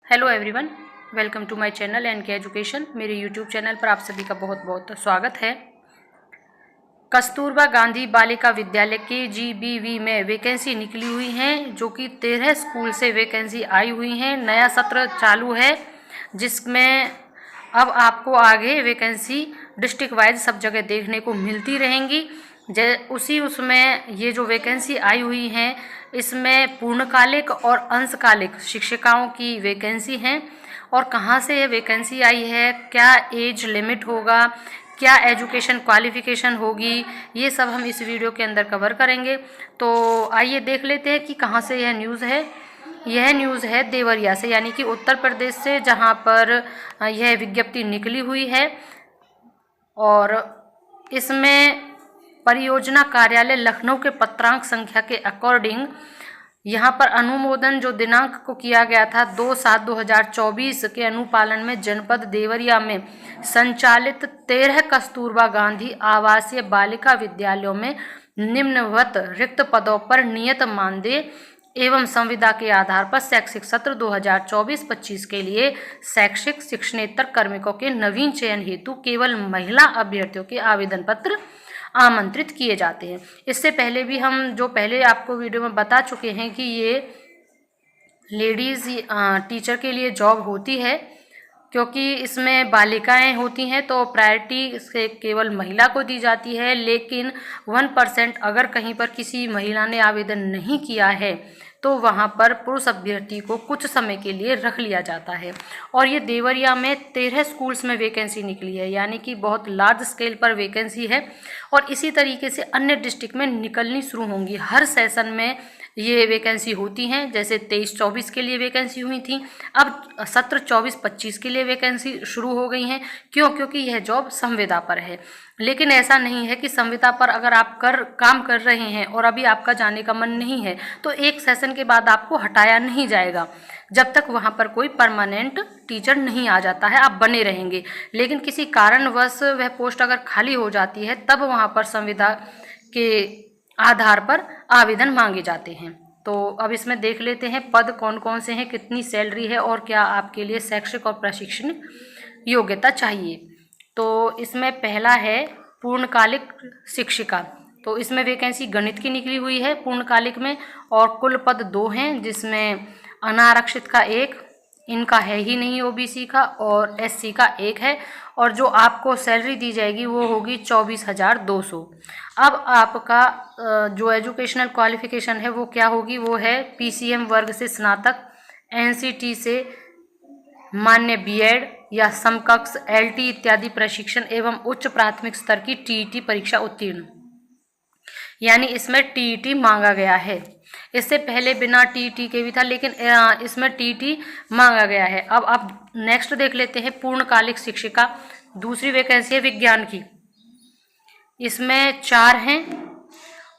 Hello everyone, welcome to my channel and K education. मेरे YouTube channel पर आप सभी का बहुत बहुत स्वागत है। कस्तूरबा गांधी बालिका विद्यालय के GBV में वैकेंसी निकली हुई हैं, जो कि 13 स्कूल से वैकेंसी आई हुई हैं। नया सत्र चालू है, जिसमें अब आपको आगे वैकेंसी डिस्ट्रिक्ट वाइज सब जगह देखने को मिलती रहेंगी। उसमें ये जो वैकेंसी आई हुई हैं, इसमें पूर्णकालिक और अंशकालिक शिक्षिकाओं की वैकेंसी हैं। और कहाँ से ये वैकेंसी आई है, क्या एज लिमिट होगा, क्या एजुकेशन क्वालिफिकेशन होगी, ये सब हम इस वीडियो के अंदर कवर करेंगे। तो आइए देख लेते हैं कि कहाँ से यह न्यूज़ है। यह न्यूज़ है देवरिया से, यानी कि उत्तर प्रदेश से, जहाँ पर यह विज्ञप्ति निकली हुई है। और इसमें परियोजना कार्यालय लखनऊ के पत्रांक संख्या के अकॉर्डिंग यहाँ पर अनुमोदन जो दिनांक को किया गया था 2/7/2024 के अनुपालन में जनपद देवरिया में संचालित 13 कस्तूरबा गांधी आवासीय बालिका विद्यालयों में निम्नवत रिक्त पदों पर नियत मानदेय एवं संविदा के आधार पर शैक्षिक सत्र 2024-25 के लिए शैक्षिक शिक्षणेतर कार्मिकों के नवीन चयन हेतु केवल महिला अभ्यर्थियों के आवेदन पत्र आमंत्रित किए जाते हैं। इससे पहले भी हम जो पहले आपको वीडियो में बता चुके हैं कि ये लेडीज़ टीचर के लिए जॉब होती है, क्योंकि इसमें बालिकाएं होती हैं तो प्रायोरिटी से केवल महिला को दी जाती है। लेकिन 1% अगर कहीं पर किसी महिला ने आवेदन नहीं किया है तो वहां पर पुरुष अभ्यर्थी को कुछ समय के लिए रख लिया जाता है। और ये देवरिया में 13 स्कूल्स में वैकेंसी निकली है, यानी कि बहुत लार्ज स्केल पर वैकेंसी है। और इसी तरीके से अन्य डिस्ट्रिक्ट में निकलनी शुरू होंगी। हर सेशन में ये वैकेंसी होती हैं। जैसे 23-24 के लिए वैकेंसी हुई थी, अब सत्र 24-25 के लिए वैकेंसी शुरू हो गई हैं। क्योंकि यह जॉब संविदा पर है। लेकिन ऐसा नहीं है कि संविदा पर अगर आप काम कर रहे हैं और अभी आपका जाने का मन नहीं है तो एक सेशन के बाद आपको हटाया नहीं जाएगा, जब तक वहाँ पर कोई परमानेंट टीचर नहीं आ जाता है आप बने रहेंगे। लेकिन किसी कारणवश वह पोस्ट अगर खाली हो जाती है तब वहाँ पर संविदा के आधार पर आवेदन मांगे जाते हैं। तो अब इसमें देख लेते हैं पद कौन कौन से हैं, कितनी सैलरी है और क्या आपके लिए शैक्षिक और प्रशिक्षण योग्यता चाहिए। तो इसमें पहला है पूर्णकालिक शिक्षिका। तो इसमें वैकेंसी गणित की निकली हुई है पूर्णकालिक में, और कुल पद 2 हैं, जिसमें अनारक्षित का 1, इनका है ही नहीं OBC का, और SC का 1 है। और जो आपको सैलरी दी जाएगी वो होगी 24,200। अब आपका जो एजुकेशनल क्वालिफिकेशन है वो क्या होगी, वो है PCM वर्ग से स्नातक, NCT से मान्य B.Ed या समकक्ष LT इत्यादि प्रशिक्षण एवं उच्च प्राथमिक स्तर की TET परीक्षा उत्तीर्ण, यानी इसमें TET मांगा गया है। इससे पहले बिना TET के भी था, लेकिन इसमें TET मांगा गया है। अब आप नेक्स्ट देख लेते हैं पूर्णकालिक शिक्षिका। दूसरी वैकेंसी है विज्ञान की। इसमें 4 हैं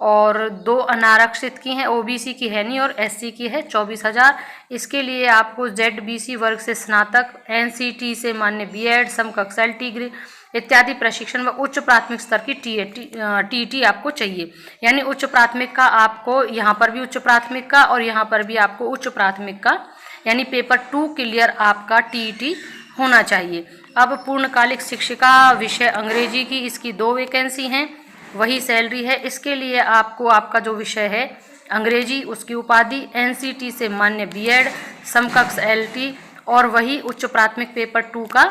और 2 अनारक्षित की हैं, OBC की है नहीं, और SC की है 24,000। इसके लिए आपको ZBC वर्ग से स्नातक, NCT से मान्य B.Ed, समकक्ष LT इत्यादि प्रशिक्षण व उच्च प्राथमिक स्तर की TET आपको चाहिए। यानी उच्च प्राथमिक का आपको यहाँ पर भी उच्च प्राथमिक का और यहाँ पर भी आपको उच्च प्राथमिक का, यानी पेपर 2 क्लियर आपका TET होना चाहिए। अब पूर्णकालिक शिक्षिका विषय अंग्रेजी की, इसकी 2 वैकेंसी हैं, वही सैलरी है। इसके लिए आपको आपका जो विषय है अंग्रेजी, उसकी उपाधि NCT से मान्य B.Ed, समकक्ष LT और वही उच्च प्राथमिक पेपर 2 का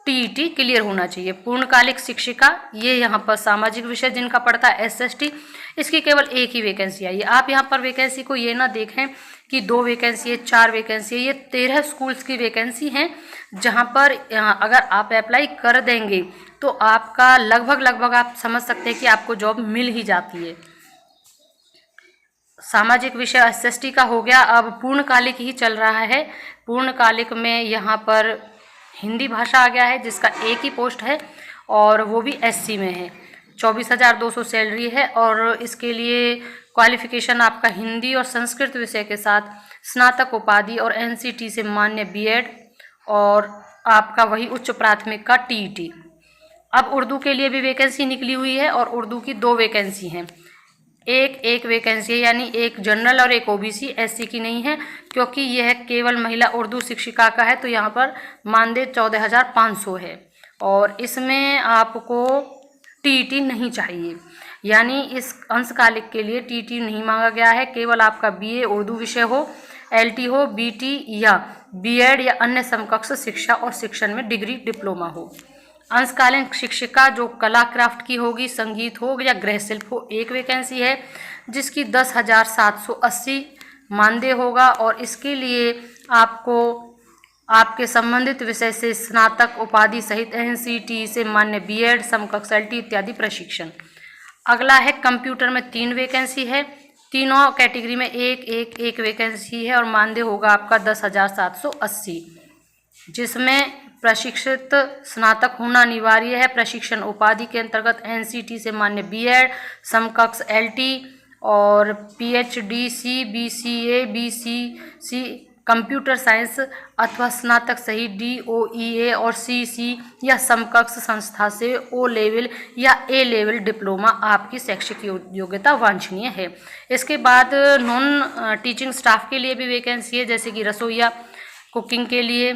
TET क्लियर होना चाहिए। पूर्णकालिक शिक्षिका ये यहाँ पर सामाजिक विषय जिनका पड़ता है SST, इसकी केवल 1 ही वैकेंसी आई है। आप यहाँ पर वैकेंसी को ये ना देखें कि 2 वैकेंसी है, 4 वैकेंसी है, ये 13 स्कूल्स की वैकेंसी हैं, जहाँ पर अगर आप अप्लाई कर देंगे तो आपका लगभग आप समझ सकते हैं कि आपको जॉब मिल ही जाती है। सामाजिक विषय SST का हो गया। अब पूर्णकालिक ही चल रहा है। पूर्णकालिक में यहाँ पर हिंदी भाषा आ गया है, जिसका 1 ही पोस्ट है और वो भी SC में है। 24,200 सैलरी है और इसके लिए क्वालिफिकेशन आपका हिंदी और संस्कृत विषय के साथ स्नातक उपाधि और NCT से मान्य B.Ed और आपका वही उच्च प्राथमिक का TET। अब उर्दू के लिए भी वैकेंसी निकली हुई है और उर्दू की 2 वैकेंसी हैं। एक वैकेंसी है, यानी एक जनरल और एक ओबीसी, एससी की नहीं है, क्योंकि यह केवल महिला उर्दू शिक्षिका का है। तो यहाँ पर मानदेय 14,500 है और इसमें आपको टीईटी नहीं चाहिए, यानी इस अंशकालिक के लिए टीईटी नहीं मांगा गया है। केवल आपका बीए उर्दू विषय हो, एलटी हो, बीटी या बीएड या अन्य समकक्ष शिक्षा और शिक्षण में डिग्री डिप्लोमा हो। अंशकालीन शिक्षिका जो कला क्राफ्ट की होगी, संगीत हो या गृह शिल्प हो, एक वैकेंसी है जिसकी 10,780 मानदेय होगा और इसके लिए आपको आपके संबंधित विषय से स्नातक उपाधि सहित एनसीटी से मान्य बीएड, समकक्ष एलटी इत्यादि प्रशिक्षण। अगला है कंप्यूटर में 3 वैकेंसी है, तीनों कैटेगरी में एक वैकेंसी है और मानदेय होगा आपका 10,780, जिसमें प्रशिक्षित स्नातक होना अनिवार्य है। प्रशिक्षण उपाधि के अंतर्गत एनसीटी से मान्य बीएड, समकक्ष एलटी और PhD, BCA, BCC computer science अथवा स्नातक सहित डीओईए और सीसी या समकक्ष संस्था से ओ लेवल या ए लेवल डिप्लोमा आपकी शैक्षिक योग्यता वांछनीय है। इसके बाद नॉन टीचिंग स्टाफ के लिए भी वैकेंसी है, जैसे कि रसोईया, कुकिंग के लिए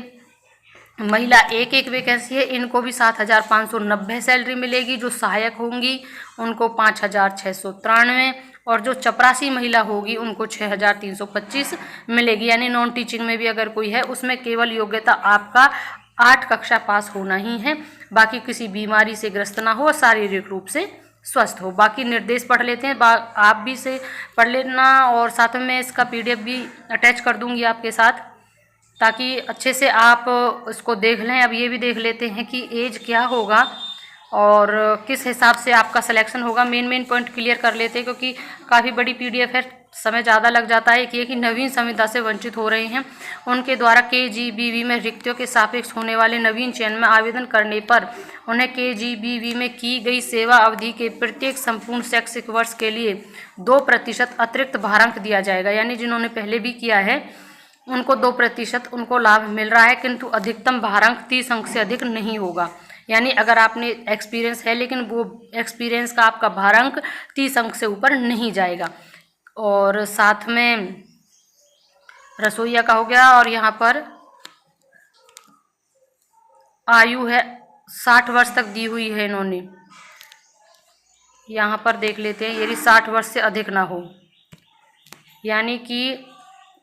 महिला एक वैकेंसी है। इनको भी 7,590 सैलरी मिलेगी। जो सहायक होंगी उनको 5,693 और जो चपरासी महिला होगी उनको 6,325 मिलेगी। यानी नॉन टीचिंग में भी अगर कोई है उसमें केवल योग्यता आपका 8 कक्षा पास होना ही है, बाकी किसी बीमारी से ग्रस्त ना हो, शारीरिक रूप से स्वस्थ हो। बाकी निर्देश पढ़ लेते हैं, आप भी से पढ़ लेना और साथ में इसका पीडीएफ भी अटैच कर दूंगी आपके साथ, ताकि अच्छे से आप इसको देख लें। अब ये भी देख लेते हैं कि एज क्या होगा और किस हिसाब से आपका सिलेक्शन होगा। मेन पॉइंट क्लियर कर लेते हैं क्योंकि काफ़ी बड़ी पीडीएफ है, समय ज़्यादा लग जाता है। एक ये कि नवीन संविदा से वंचित हो रहे हैं उनके द्वारा केजीबीवी में रिक्तियों के सापेक्ष होने वाले नवीन चयन में आवेदन करने पर उन्हें केजीबीवी में की गई सेवा अवधि के प्रत्येक संपूर्ण शैक्षिक वर्ष के लिए 2% अतिरिक्त भारांक दिया जाएगा। यानी जिन्होंने पहले भी किया है उनको 2% उनको लाभ मिल रहा है, किंतु अधिकतम भारांक 30 अंक से अधिक नहीं होगा। यानी अगर आपने एक्सपीरियंस है लेकिन वो एक्सपीरियंस का आपका भारांक 30 अंक से ऊपर नहीं जाएगा। और साथ में रसोईया का हो गया और यहाँ पर आयु है 60 वर्ष तक दी हुई है इन्होंने। यहाँ पर देख लेते हैं, यदि 60 वर्ष से अधिक ना हो, यानी कि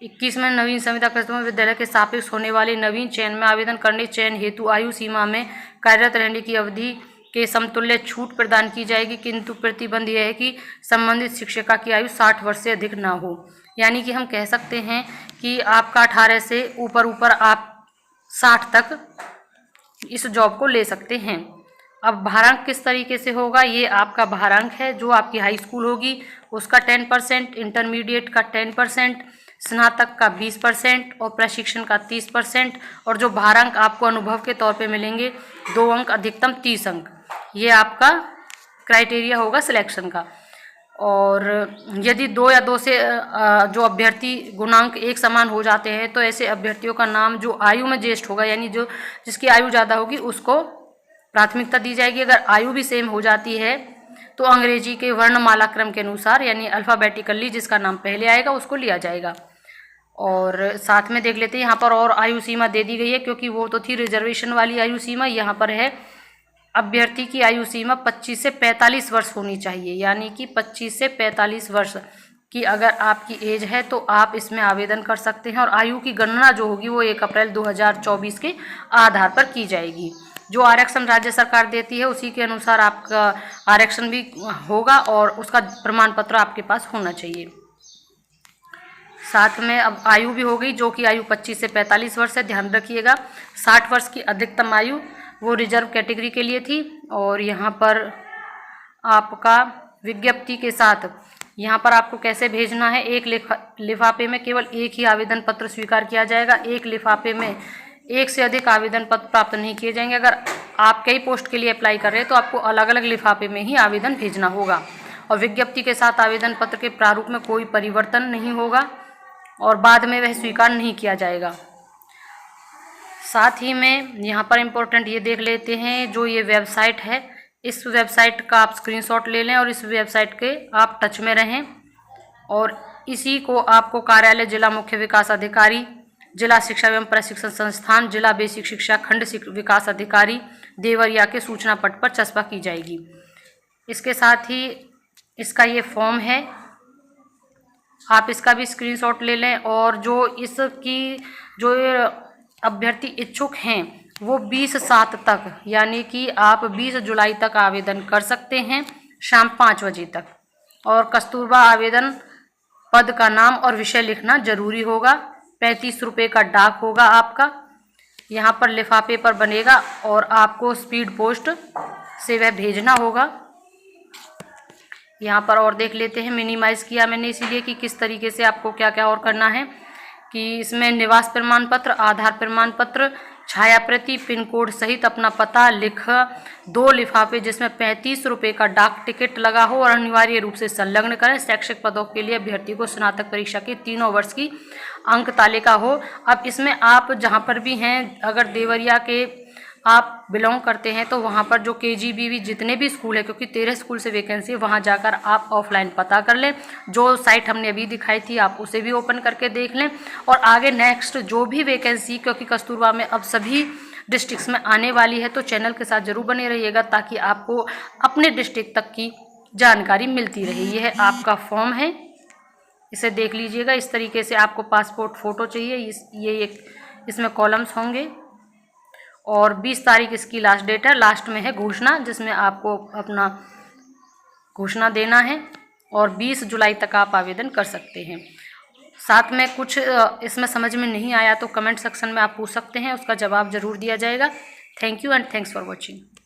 21 में नवीन संविदा कस्तूरबा विद्यालय के सापेक्ष होने वाले नवीन चयन में आवेदन करने चयन हेतु आयु सीमा में कार्यरत रहने की अवधि के समतुल्य छूट प्रदान की जाएगी, किंतु प्रतिबंध यह है कि संबंधित शिक्षिका की आयु 60 वर्ष से अधिक ना हो। यानी कि हम कह सकते हैं कि आपका 18 से ऊपर आप 60 तक इस जॉब को ले सकते हैं। अब भारांक किस तरीके से होगा, ये आपका भारांक है जो आपकी हाई स्कूल होगी उसका 10%, इंटरमीडिएट का 10%, स्नातक का 20% और प्रशिक्षण का 30%। और जो भारांक आपको अनुभव के तौर पे मिलेंगे 2 अंक, अधिकतम 30 अंक, ये आपका क्राइटेरिया होगा सिलेक्शन का। और यदि 2 या 2 से जो अभ्यर्थी गुणांक एक समान हो जाते हैं तो ऐसे अभ्यर्थियों का नाम जो आयु में ज्येष्ठ होगा, यानी जो जिसकी आयु ज़्यादा होगी उसको प्राथमिकता दी जाएगी। अगर आयु भी सेम हो जाती है तो अंग्रेजी के वर्णमाला क्रम के अनुसार, यानी अल्फ़ाबेटिकली जिसका नाम पहले आएगा उसको लिया जाएगा। और साथ में देख लेते हैं यहाँ पर और आयु सीमा दे दी गई है, क्योंकि वो तो थी रिजर्वेशन वाली आयु सीमा, यहाँ पर है अभ्यर्थी की आयु सीमा 25 से 45 वर्ष होनी चाहिए। यानी कि 25 से 45 वर्ष की अगर आपकी एज है तो आप इसमें आवेदन कर सकते हैं। और आयु की गणना जो होगी वो 1 अप्रैल 2024 के आधार पर की जाएगी। जो आरक्षण राज्य सरकार देती है उसी के अनुसार आपका आरक्षण भी होगा और उसका प्रमाण पत्र आपके पास होना चाहिए। साथ में अब आयु भी हो गई, जो कि आयु 25 से 45 वर्ष है, ध्यान रखिएगा। 60 वर्ष की अधिकतम आयु वो रिजर्व कैटेगरी के लिए थी। और यहाँ पर आपका विज्ञप्ति के साथ यहाँ पर आपको कैसे भेजना है, एक लिफाफे में केवल एक ही आवेदन पत्र स्वीकार किया जाएगा। एक लिफाफे में एक से अधिक आवेदन पत्र प्राप्त नहीं किए जाएंगे। अगर आप कई पोस्ट के लिए अप्लाई कर रहे हैं तो आपको अलग अलग लिफाफे में ही आवेदन भेजना होगा। और विज्ञप्ति के साथ आवेदन पत्र के प्रारूप में कोई परिवर्तन नहीं होगा और बाद में वह स्वीकार नहीं किया जाएगा। साथ ही में यहाँ पर इम्पोर्टेंट ये देख लेते हैं, जो ये वेबसाइट है इस वेबसाइट का आप स्क्रीनशॉट ले लें और इस वेबसाइट के आप टच में रहें। और इसी को आपको कार्यालय जिला मुख्य विकास अधिकारी, जिला शिक्षा एवं प्रशिक्षण संस्थान, जिला बेसिक शिक्षा खंड विकास अधिकारी देवरिया के सूचना पट पर चस्पा की जाएगी। इसके साथ ही इसका ये फॉर्म है, आप इसका भी स्क्रीनशॉट ले लें। और जो अभ्यर्थी इच्छुक हैं वो 20/7 तक, यानी कि आप 20 जुलाई तक आवेदन कर सकते हैं शाम 5 बजे तक। और कस्तूरबा आवेदन पद का नाम और विषय लिखना जरूरी होगा। 35 रुपये का डाक होगा आपका, यहाँ पर लिफाफे पर बनेगा और आपको स्पीड पोस्ट से वह भेजना होगा। यहाँ पर और देख लेते हैं, मिनिमाइज़ किया मैंने इसीलिए कि किस तरीके से आपको क्या क्या और करना है। कि इसमें निवास प्रमाण पत्र, आधार प्रमाण पत्र, छाया प्रति, पिन कोड सहित अपना पता लिख 2 लिफाफे जिसमें 35 रुपये का डाक टिकट लगा हो और अनिवार्य रूप से संलग्न करें। शैक्षिक पदों के लिए अभ्यर्थी को स्नातक परीक्षा के 3 वर्ष की अंक तालिका हो। अब इसमें आप जहाँ पर भी हैं, अगर देवरिया के आप बिलोंग करते हैं तो वहाँ पर जो KGBV जितने भी स्कूल है, क्योंकि 13 स्कूल से वैकेंसी है, वहाँ जाकर आप ऑफलाइन पता कर लें। जो साइट हमने अभी दिखाई थी आप उसे भी ओपन करके देख लें। और आगे नेक्स्ट जो भी वैकेंसी, क्योंकि कस्तूरबा में अब सभी डिस्ट्रिक्ट्स में आने वाली है, तो चैनल के साथ ज़रूर बने रहिएगा ताकि आपको अपने डिस्ट्रिक्ट तक की जानकारी मिलती रहे। यह है आपका फॉर्म है, इसे देख लीजिएगा। इस तरीके से आपको पासपोर्ट फ़ोटो चाहिए, इसमें कॉलम्स होंगे। और 20 तारीख इसकी लास्ट डेट है। लास्ट में है घोषणा, जिसमें आपको अपना घोषणा देना है और 20 जुलाई तक आप आवेदन कर सकते हैं। साथ में कुछ इसमें समझ में नहीं आया तो कमेंट सेक्शन में आप पूछ सकते हैं, उसका जवाब ज़रूर दिया जाएगा। Thank you and thanks for watching.